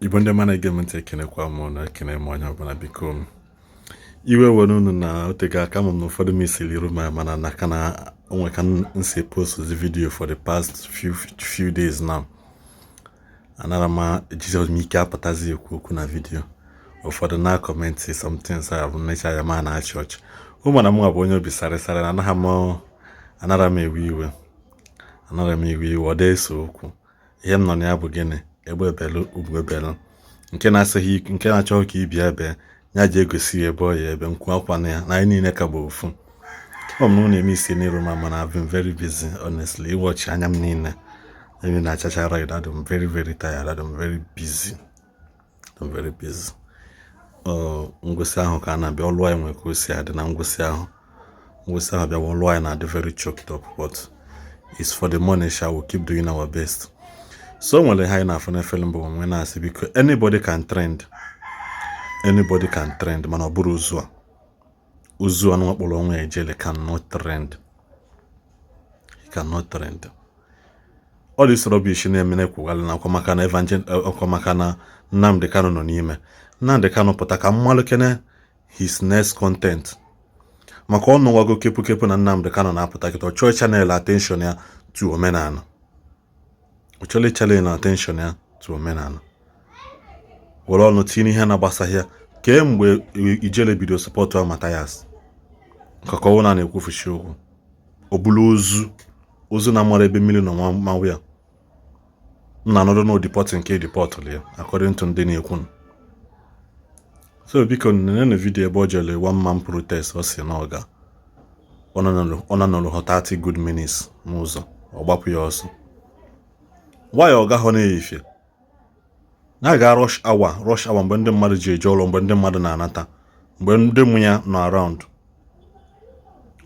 Igbo ndị mana ege m ntị ekenekwa m na ekene m onye ọbụla biko iwe were unu na otega aka m n'ụfọdụ m isiri iru mana na ka na onwe ka nsi post the video for the past few days now. Anara ma Jesus m ike apụtazi ekwu okwu na video ụfọdụ na comment something say abụ nature ya ma na church ụmụ na m bụ onye obi sarịsarị na anara m ewe iwe ọ dị eso okwu ihe m nọ na ya bụ gịnị egbe belu ugwu belu nke na-asịghị nke na-achọ ka ibia ebe nya je egosi ebe ọ ya ebe nkwu akwa na ya na anyị niile ka bụ ofu m na-eme isi n'iru mana I've been very busy honestly watch anya m niile emi na achacha right. I'm very tired. I'm very busy. Ngosi ahụ ka na bịa ọlụ anyị nwe ka o si adị na ngosi ahụ bịa ọlụ anyị na-adị very choked up, but it's for the money. Shall we keep doing our best? So when high enough on a film when I say because anybody can trend, man oburu uzua no bolonwe ejele cannot trend. He cannot trend. All this rubbish in emene kwugal na kwamaka na kwamaka na Nnamdi Kanu no n'ime. Nnamdi Kanu pụtaka mmalụ kene his next content. Maka ọnụ wago kepu na Nnamdi Kanu na-apụta kịta chọọ channel attention ya to Omenala. Uchole challenge na attention ya to Omenala. Were ọnụ tinye ihe na-agbasa ya kemgbe ijele bido support wa Matthias. Kaka ọ na-ekwu fushi okwu. Obulu ozu na mara ebe mmiri no mawu ya. Na no deport nke deport le according to ndị na-ekwu. So biko nene video ebe ojele one man protest o si na oga. Ona no 30 good minutes n'ụzọ. Ọ gbapụ ya ọsọ. Why oga ho na-efe? Na ga rush hour mgbe ndị mmadụ ji eje ụlọ, mgbe ndị mmadụ na-anata, mgbe ndị munya no around.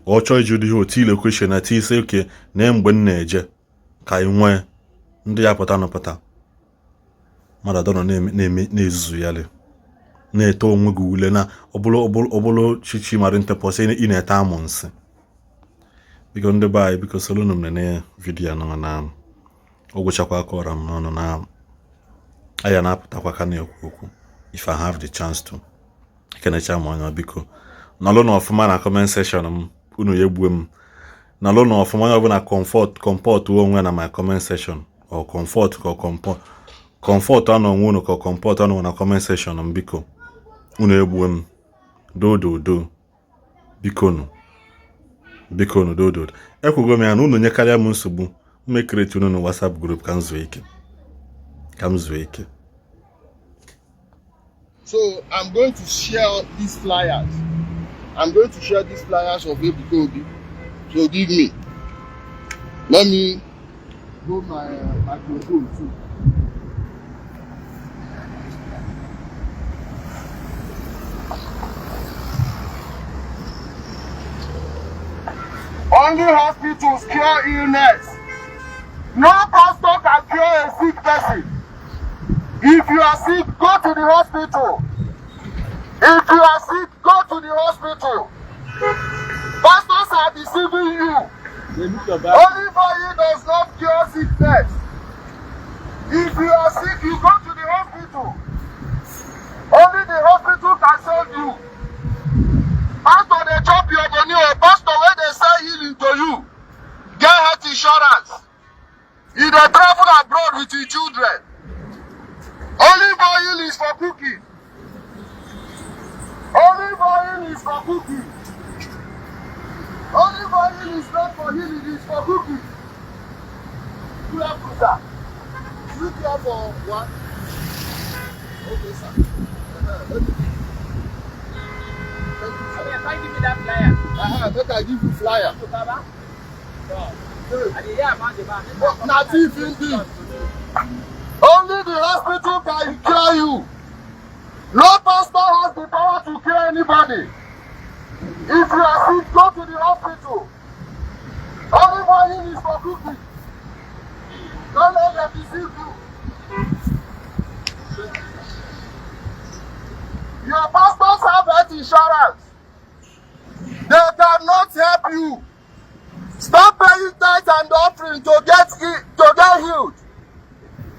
Ọ chọọ iju dị otile question na ti ise oke na mgbe na-eje ka inwe ndị ya pụta n'pụta. Mmadụ adọ na-ezuzu yale. Na-eto onwe gị ule na ọbụlụ chichi mara ntepọsị ị na-eta amụ nsị. Biko ndị be anyị biko solo nụ mnene video nọ na ogwụchakwa aka ọra m n'ọnụ na aya na-apụtakwa ka na-ekwu okwu. If I have the chance to kenecha m onye biko nọlụ na ọfụma na comment section m unu ya egbuo m nọlụ na ọfụma onye ọbụla comport onwe na my comment section or comfort anụ onwe unu ka comport anụ na comment section m biko unu egbuo m do biko nu do ekwugo m ya na unu nyekarịa m nsogbu mmekireti unu na WhatsApp group ka m zuo ike. So I'm going to share these flyers. Of Ebuka Obi. So give me. Let me go my microphone too. Only hospitals cure illness. No pastor can cure a sick person. If you are sick, go to the hospital. Pastors are deceiving you. Only fire does not cure sickness. If you are sick, you go to the hospital. Only the hospital can save you. Pastor, they chop your money, or pastor, where they sell healing to you. Get health insurance. If they travel abroad with your children. Olive oil is for cooking. Olive oil is not for healing, it's for cooking. You have to, sir. You care for what? Okay, sir. Thank you, sir. Give me that flyer. Let I give you flyer. Not even only the hospital can cure you. No pastor has the power to cure anybody. If you are sick, go to the hospital. Olive oil is for cooking. Don't let them deceive you. Your pastors have health insurance. They cannot help you. Stop paying tithes and offering to get healed.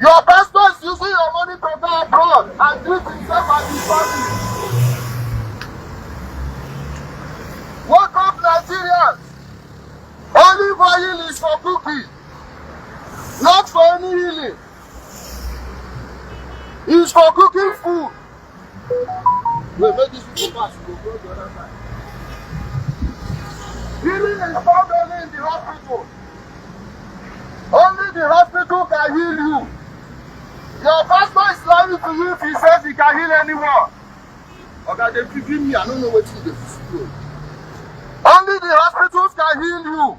Your pastor is using your money to go abroad and treat himself and his family. Wake up, Nigerians. Olive oil is for cooking, not for any healing. It's for cooking food. Wait, make this people pass. We'll go the other side. Healing is found only in the hospital. Only the hospital can heal you. Your pastor is lying to you if he says he can heal anyone. Okay, they give me, I don't know what he does. Only the hospitals can heal you.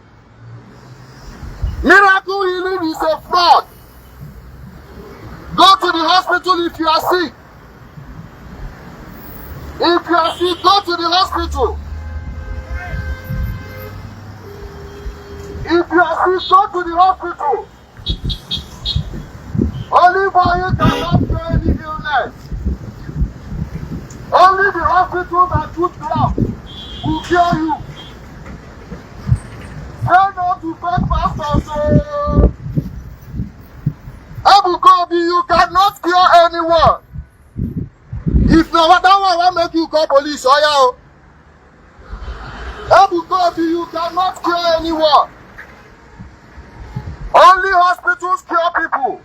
Miracle healing is a fraud. Go to the hospital if you are sick. If you are sick, go to the hospital. If you are sick, go to the hospital. Only oil cannot cure any illness. Only the hospitals and toothbrush will cure you. Say no to fake pastors. Ebuka Obi, you cannot cure anyone. If no that one will make you call police, oh yeah. Ebuka Obi, you cannot cure anyone. Only hospitals cure people.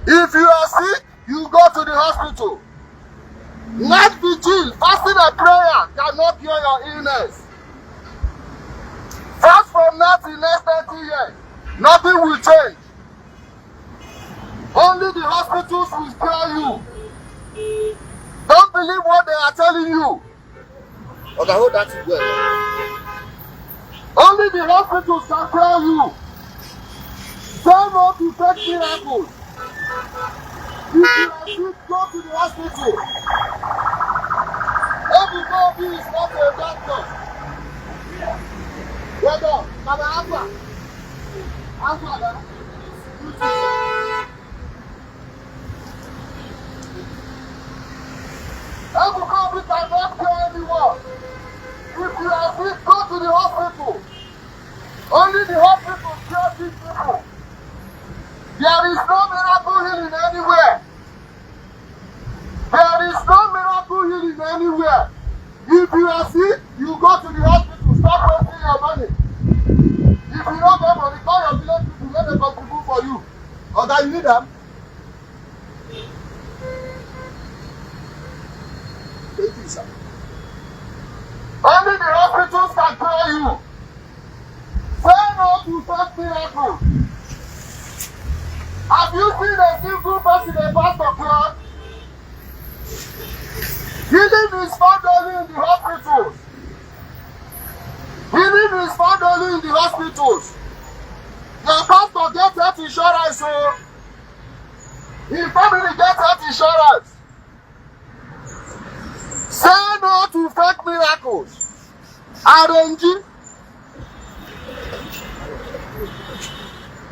If you are sick, you go to the hospital. Night vigil, fasting and prayer cannot cure your illness. Fast from now till next 30 years, nothing will change. Only the hospitals will cure you. Don't believe what they are telling you. Okay, hold that together. Only the hospitals can cure you. Say no to fake miracles. If you are sick, go to the hospital. Ebuka Obi is not a doctor. Well done. Now the answer. Answer that. Ebuka Obi cannot cure anyone. If you are sick, go to the hospital. Only the hospital cure sick people. There is no miracle healing anywhere. There is no miracle healing anywhere. If you are sick, you go to the hospital. Stop wasting your money. If you don't have money, call your village people. Let them contribute for you. Okay, you need them. Thank you, sir. Only the hospitals can cure you. Say no to fake miracles. Have you seen a single person about the cure? Healing is found only in the hospitals. Healing is found only in the hospitals. Your pastor gets health insurance, so your family gets health insurance. Say no to fake miracles. RNG.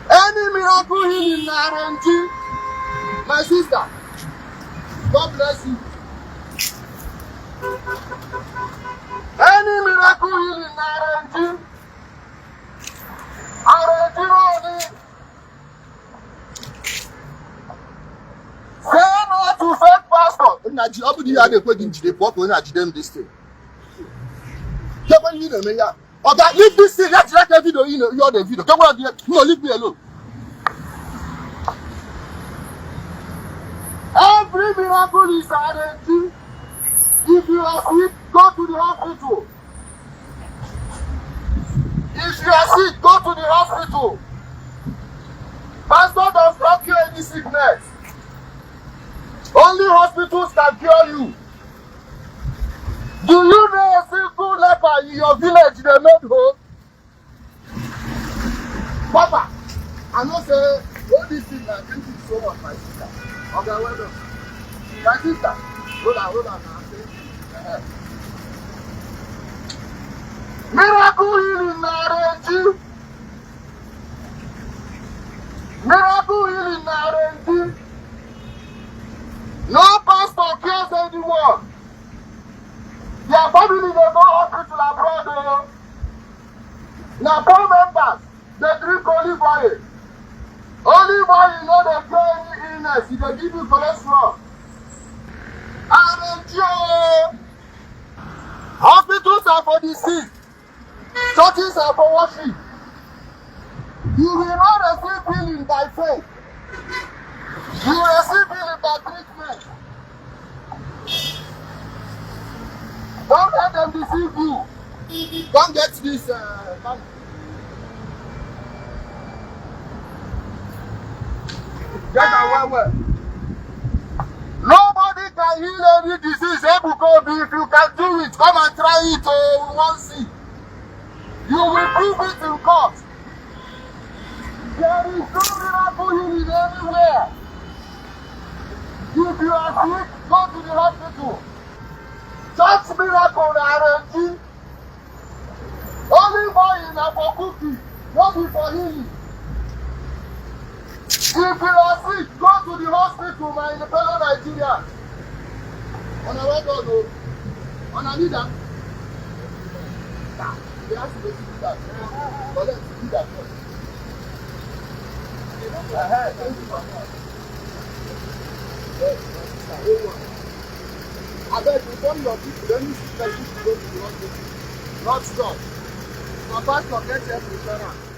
Any miracle healing in RNG, my sister, God bless you. Any miracle healing in RNG only. Say no to fake pastor. Nobody had a question today, but when I did them this thing. Okay, leave this thing. Let's like a video. You know, you're the video. Come on, no, leave me alone. Every miracle is RNG. If you are sick, go to the hospital. If you are sick, go to the hospital. Pastor does not cure any sickness. Only hospitals can cure you. Do you know a single leper in your village they made whole? Papa, I know say, what this thing now, thank you so much, my sister. Okay, well done. My sister, hold on now. Miracle healing RNG. Miracle healing RNG. No pastor cares anyone. Their family they go hospital abroad. Now poor members, they drink olive oil. Only when you know they cure any illness, if they give you cholesterol. And hospitals are for the sick. Churches are for worship. You will not receive healing by faith. You will receive healing by treatment. Don't let them deceive you. Don't get this money. Get away with. Nobody can heal any disease. Ebuka Obi, if you can do it, come and try it. Oh, we won't see. You will prove it in court. There is no miracle healing anywhere. If you are sick, go to the hospital. Church miracle arranging. Only boy in a for cooking, not be for healing. If you are sick, go to the hospital, my fellow Nigerians. On a way go, on a leader. They have to do that. But let's do that first. Thank you for that. I beg you, inform your people, then you should go to the hospital. Not stop. My pastor gets health insurance.